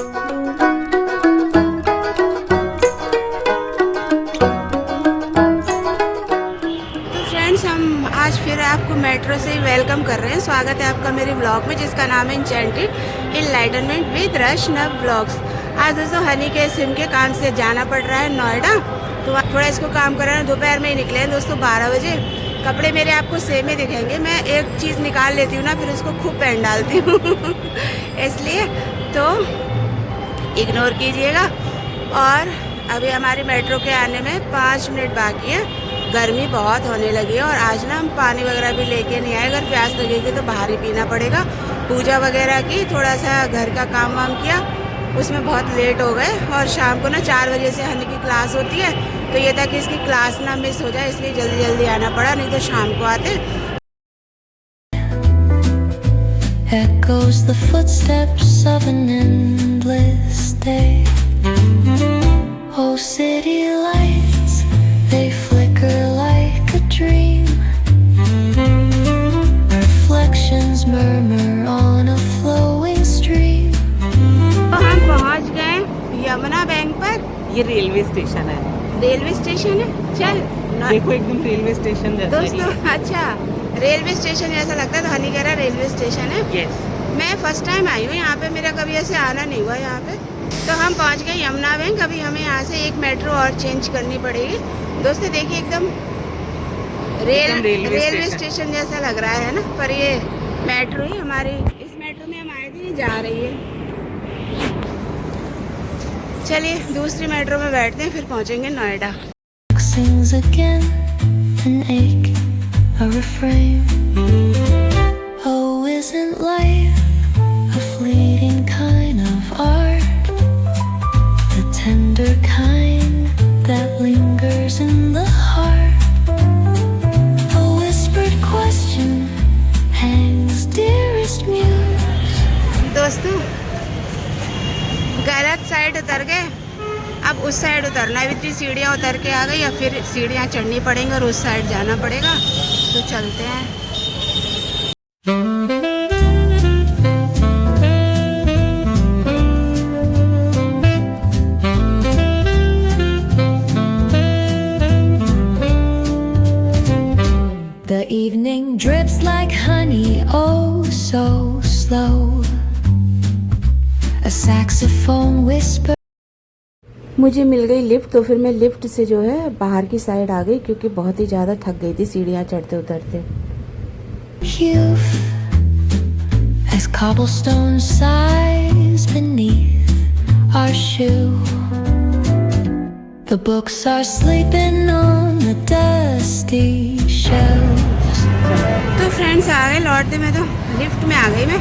हम आज फिर आपको मेट्रो से वेलकम कर रहे हैं। स्वागत है आपका मेरे ब्लॉग में, जिसका नाम है एन्चेंटेड इनलाइटनमेंट विद रशनव ब्लॉग्स। आज दोस्तों हनी के सिम के काम से जाना पड़ रहा है नोएडा, तो थोड़ा इसको काम कर रहे हैं। दोपहर में ही निकले हैं दोस्तों 12 बजे। कपड़े मेरे आपको सेम ही दिखेंगे, मैं एक चीज़ निकाल लेती हूँ ना, फिर उसको खूब पहन डालती हूँ इसलिए तो इग्नोर कीजिएगा। और अभी हमारी मेट्रो के आने में 5 मिनट बाकी है। गर्मी बहुत होने लगी है और आज ना हम पानी वगैरह भी लेके नहीं आए। अगर प्यास लगेगी तो बाहर ही पीना पड़ेगा। पूजा वगैरह की, थोड़ा सा घर का काम वाम किया, उसमें बहुत लेट हो गए। और शाम को ना 4 बजे से हनी की क्लास होती है, तो ये था कि इसकी क्लास ना मिस हो जाए, इसलिए जल्दी जल्दी आना पड़ा, नहीं तो शाम को आते। Echoes the footsteps of an endless day. Oh, city lights, they flicker like a dream. Reflections murmur on a flowing stream. तो हम पहुंच गए यमुना बैंक पर। ये रेलवे स्टेशन है। रेलवे स्टेशन है, चल देखो एकदम रेलवे स्टेशन जैसा ही दोस्तों। है। अच्छा, रेलवे स्टेशन जैसा लगता है, तो हनी कह रहा रेलवे स्टेशन है। यस। मैं फर्स्ट टाइम आई हूँ यहाँ पे, मेरा कभी ऐसे आना नहीं हुआ यहाँ पे। तो हम पहुँच गए यमुना बैंक। अभी हमें यहाँ से एक मेट्रो और चेंज करनी पड़ेगी। दोस्तों देखिए एकदम रेलवे स्टेशन जैसा लग रहा है ना, पर ये मेट्रो ही हमारी, इस मेट्रो में हम आए थे, जा रही है। चलिए दूसरी मेट्रो में बैठते हैं, फिर पहुँचेंगे Noida. Sings again, an ache, a refrain. Oh, isn't life a fleeting kind of art? The tender kind that lingers in the heart. A whispered question hangs dearest muse. दोस्तों गलत साइड उतर गए, अब उस साइड उतरना है। इतनी सीढ़ियाँ उतर के आ गई, या फिर सीढ़ियाँ चढ़नी पड़ेंगी और उस साइड जाना पड़ेगा। तो चलते हैं। The evening drips like honey, oh so slow. A saxophone whisper. मुझे मिल गई लिफ्ट, तो फिर मैं लिफ्ट से जो है बाहर की साइड आ गई, क्योंकि बहुत ही ज़्यादा थक गई थी सीढ़ियाँ चढ़ते उतरते। Youth as cobblestone sighs beneath our shoe. The books are sleeping on the dusty shelves. तो फ्रेंड्स आ गए लौटते में, तो लिफ्ट में आ गई मैं।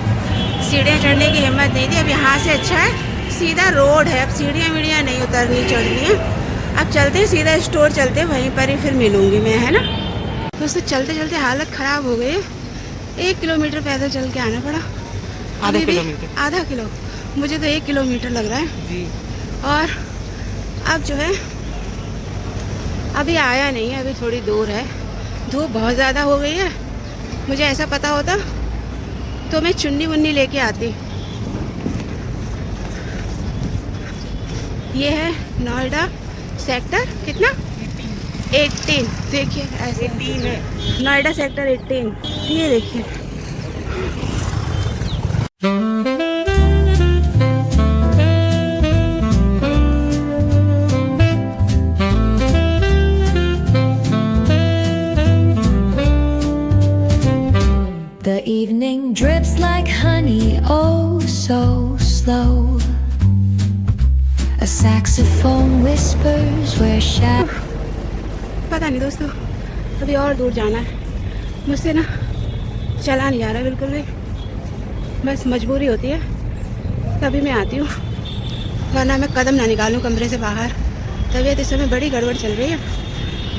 सीढ़ियाँ चढ़ने की हिम्मत नहीं थी। अब यहाँ से अच्छा है सीधा रोड है, अब सीढ़ियाँ वीढ़ियाँ नहीं उतरनी चढ़नी है। अब चलते हैं सीधा स्टोर, चलते हैं, वहीं पर ही फिर मिलूंगी मैं, है ना। दोस्तों चलते चलते हालत ख़राब हो गई है। 1 किलोमीटर पैदल चल के आना पड़ा। आधा किलोमीटर, आधा किलो, मुझे तो 1 किलोमीटर लग रहा है जी। और अब जो है अभी आया नहीं है, अभी थोड़ी दूर है। धूप बहुत ज़्यादा हो गई है। मुझे ऐसा पता होता तो मैं चुन्नी वुन्नी लेके आती। ये है नोएडा सेक्टर कितना 18, देखिए ऐसे 18 है नोएडा सेक्टर 18, ये देखिए। The evening drips like honey, oh so slow. A saxophone whispers where shadows. पता नहीं दोस्तों, अभी और दूर जाना है। मुझसे ना चला नहीं जा रहा बिल्कुल भी, बस मजबूरी होती है तभी मैं आती हूँ, वरना मैं कदम ना निकालूँ कमरे से बाहर। तबीयत इस समय बड़ी गड़बड़ चल रही है।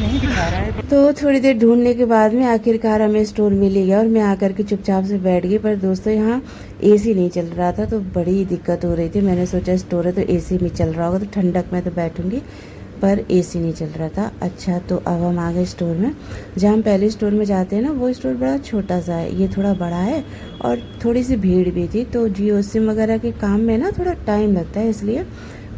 नहीं दिखा रहा है। तो थोड़ी देर ढूंढने के बाद में आखिरकार हमें स्टोर मिल ही गया और मैं आकर के चुपचाप से बैठ गई। पर दोस्तों यहाँ एसी नहीं चल रहा था, तो बड़ी दिक्कत हो रही थी। मैंने सोचा स्टोर है तो एसी में चल रहा होगा तो ठंडक में तो बैठूंगी, पर एसी नहीं चल रहा था। अच्छा, तो अब हम आ गए स्टोर में। जहाँ हम पहले स्टोर में जाते हैं ना, वो स्टोर बड़ा छोटा सा है, ये थोड़ा बड़ा है और थोड़ी सी भीड़ भी थी। तो जियो सिम वगैरह के काम में ना थोड़ा टाइम लगता है, इसलिए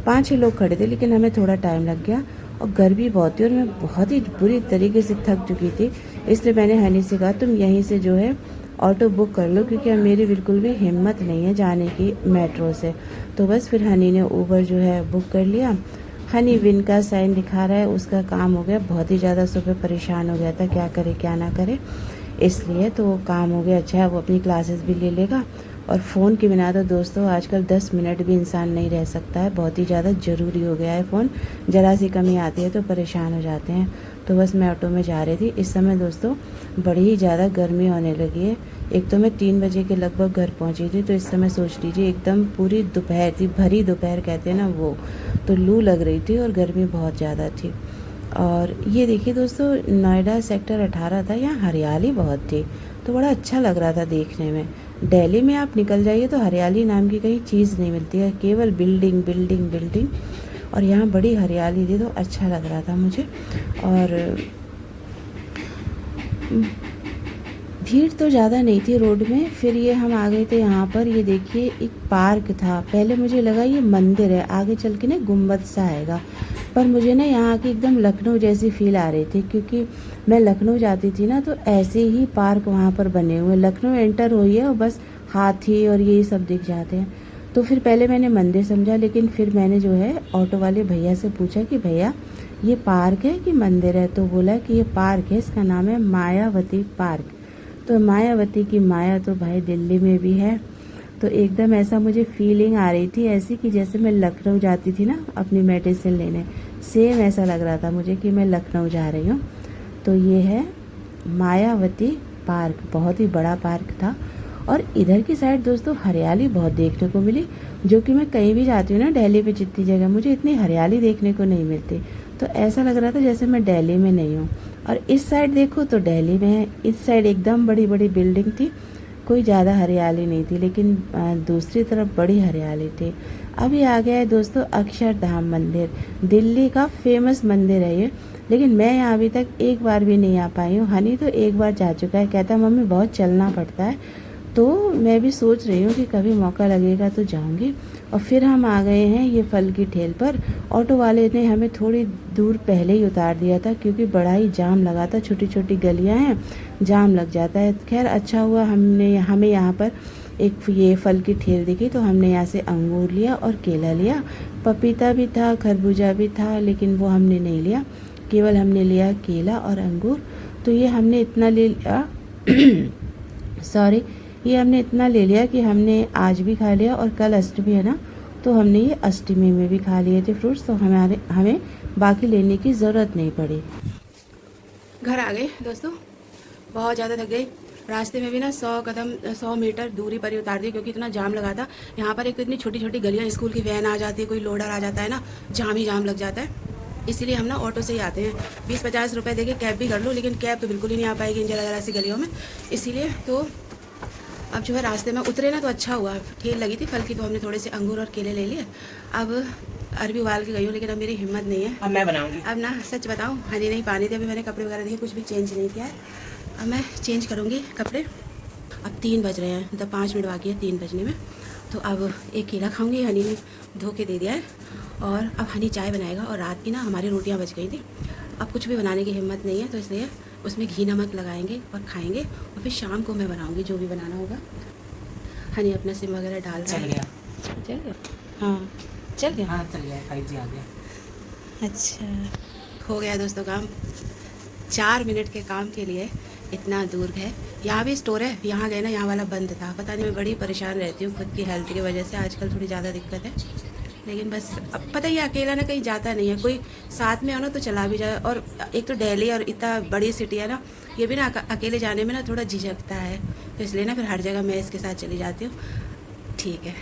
5-6 लोग खड़े थे, लेकिन हमें थोड़ा टाइम लग गया और गर्मी बहुत थी और मैं बहुत ही बुरी तरीके से थक चुकी थी। इसलिए मैंने हनी से कहा तुम यहीं से जो है ऑटो बुक कर लो, क्योंकि अब मेरी बिल्कुल भी हिम्मत नहीं है जाने की मेट्रो से। तो बस फिर हनी ने ऊबर जो है बुक कर लिया। हनी विन का साइन दिखा रहा है, उसका काम हो गया। बहुत ही ज़्यादा सुबह परेशान हो गया था, क्या करे क्या ना करे, इसलिए तो वो काम हो गया। अच्छा है, वो अपनी क्लासेस भी ले लेगा। और फ़ोन के बिना तो दोस्तों आजकल 10 मिनट भी इंसान नहीं रह सकता है, बहुत ही ज़्यादा ज़रूरी हो गया है फ़ोन। ज़रा सी कमी आती है तो परेशान हो जाते हैं। तो बस मैं ऑटो में जा रही थी। इस समय दोस्तों बड़ी ही ज़्यादा गर्मी होने लगी है। एक तो मैं 3 बजे के लगभग घर पहुंची थी, तो इस समय सोच लीजिए एकदम पूरी दोपहर थी, भरी दोपहर कहते हैं ना वो। तो लू लग रही थी और गर्मी बहुत ज़्यादा थी। और ये देखिए दोस्तों, नोएडा सेक्टर 18 था, यहाँ हरियाली बहुत थी, तो बड़ा अच्छा लग रहा था देखने में। दिल्ली में आप निकल जाइए तो हरियाली नाम की कहीं चीज़ नहीं मिलती है, केवल बिल्डिंग बिल्डिंग बिल्डिंग। और यहाँ बड़ी हरियाली थी तो अच्छा लग रहा था मुझे। और भीड़ तो ज़्यादा नहीं थी रोड में। फिर ये हम आ गए थे यहाँ पर, ये देखिए एक पार्क था। पहले मुझे लगा ये मंदिर है, आगे चल के ना गुम्बद सा आएगा, पर मुझे ना यहाँ की एकदम लखनऊ जैसी फील आ रही थी, क्योंकि मैं लखनऊ जाती थी ना तो ऐसे ही पार्क वहाँ पर बने हुए। लखनऊ एंटर हुई है और बस हाथी और यही सब दिख जाते हैं। तो फिर पहले मैंने मंदिर समझा, लेकिन फिर मैंने जो है ऑटो वाले भैया से पूछा कि भैया ये पार्क है कि मंदिर है? तो बोला कि ये पार्क है, इसका नाम है मायावती पार्क। तो मायावती की माया तो भाई दिल्ली में भी है। तो एकदम ऐसा मुझे फीलिंग आ रही थी ऐसी कि जैसे मैं लखनऊ जाती थी ना अपनी मेडिसिन लेने, सेम ऐसा लग रहा था मुझे कि मैं लखनऊ जा रही हूँ। तो ये है मायावती पार्क, बहुत ही बड़ा पार्क था। और इधर की साइड दोस्तों हरियाली बहुत देखने को मिली, जो कि मैं कहीं भी जाती हूँ ना दिल्ली पे जितनी जगह, मुझे इतनी हरियाली देखने को नहीं मिलती। तो ऐसा लग रहा था जैसे मैं दिल्ली में नहीं हूँ। और इस साइड देखो तो दिल्ली में है, इस साइड एकदम बड़ी बड़ी बिल्डिंग थी, कोई ज़्यादा हरियाली नहीं थी, लेकिन दूसरी तरफ बड़ी हरियाली थी। अभी आ गया है दोस्तों अक्षरधाम मंदिर, दिल्ली का फेमस मंदिर है ये, लेकिन मैं यहाँ अभी तक एक बार भी नहीं आ पाई हूँ। हनी तो एक बार जा चुका है, कहता है मम्मी बहुत चलना पड़ता है। तो मैं भी सोच रही हूँ कि कभी मौका लगेगा तो जाऊँगी। और फिर हम आ गए हैं ये फल की ठेल पर। ऑटो वाले ने हमें थोड़ी दूर पहले ही उतार दिया था, क्योंकि बड़ा ही जाम लगा था, छोटी छोटी गलियाँ हैं, जाम लग जाता है। खैर अच्छा हुआ हमें यहाँ पर एक ये फल की ठेल दिखी, तो हमने यहाँ से अंगूर लिया और केला लिया। पपीता भी था, खरबूजा भी था, लेकिन वो हमने नहीं लिया, केवल हमने लिया केला और अंगूर। तो ये हमने इतना ले लिया ये हमने इतना ले लिया कि हमने आज भी खा लिया, और कल अष्टमी है ना, तो हमने ये अष्टमी में भी खा लिए थे फ्रूट्स, तो हमें बाकी लेने की ज़रूरत नहीं पड़ी। घर आ गए दोस्तों, बहुत ज़्यादा थक गई। रास्ते में भी ना 100 मीटर दूरी पर ही उतार दी, क्योंकि इतना जाम लगा था। यहाँ पर एक तो इतनी छोटी छोटी गलियाँ, स्कूल की वैन आ जाती है, कोई लोडर आ जाता है ना, जाम ही जाम लग जाता है। इसीलिए हम ना ऑटो से ही आते हैं। 20-50 रुपये देके कैब भी कर लो, लेकिन कैब तो बिल्कुल ही नहीं आ पाएगी इन जरा सी गलियों में। इसीलिए तो अब जो है रास्ते में उतरे ना तो अच्छा हुआ, ठेल लगी थी फल की, तो हमने थोड़े से अंगूर और केले ले लिए। अब अरबी उबाल के गई हूँ, लेकिन अब मेरी हिम्मत नहीं है। अब मैं बनाऊंगी। अब ना सच बताऊँ, हनी नहीं पानी थी, अभी मैंने कपड़े वगैरह देखे, कुछ भी चेंज नहीं किया है। अब मैं चेंज करूँगी कपड़े। अब 3 बज रहे हैं, मतलब 5 मिनट बाकी है 3 बजने में। तो अब एक केला खाऊँगी, हनी ने धो के दे दिया है। और अब हनी चाय बनाएगा, और रात की ना हमारी रोटियाँ बच गई थी। अब कुछ भी बनाने की हिम्मत नहीं है, तो इसलिए उसमें घी नमक लगाएंगे और खाएंगे, और फिर शाम को मैं बनाऊँगी जो भी बनाना होगा। हनी अपना सिम वगैरह डाल रहा है। चल गया? हाँ चल गया। हाँ चल गया, 5G आ गया। अच्छा, हो गया दोस्तों काम। 4 मिनट के काम के लिए इतना दूर है। यहाँ भी स्टोर है, यहाँ गए ना, यहाँ वाला बंद था। पता नहीं, मैं बड़ी परेशान रहती हूँ खुद की हेल्थ की वजह से, आजकल थोड़ी ज़्यादा दिक्कत है। लेकिन बस अब पता ही अकेला ना कहीं जाता नहीं है, कोई साथ में हो ना तो चला भी जाए। और एक तो दिल्ली और इतना बड़ी सिटी है ना, ये भी ना अकेले जाने में ना थोड़ा झिझकता है, तो इसलिए ना फिर हर जगह मैं इसके साथ चली जाती हूँ। ठीक है।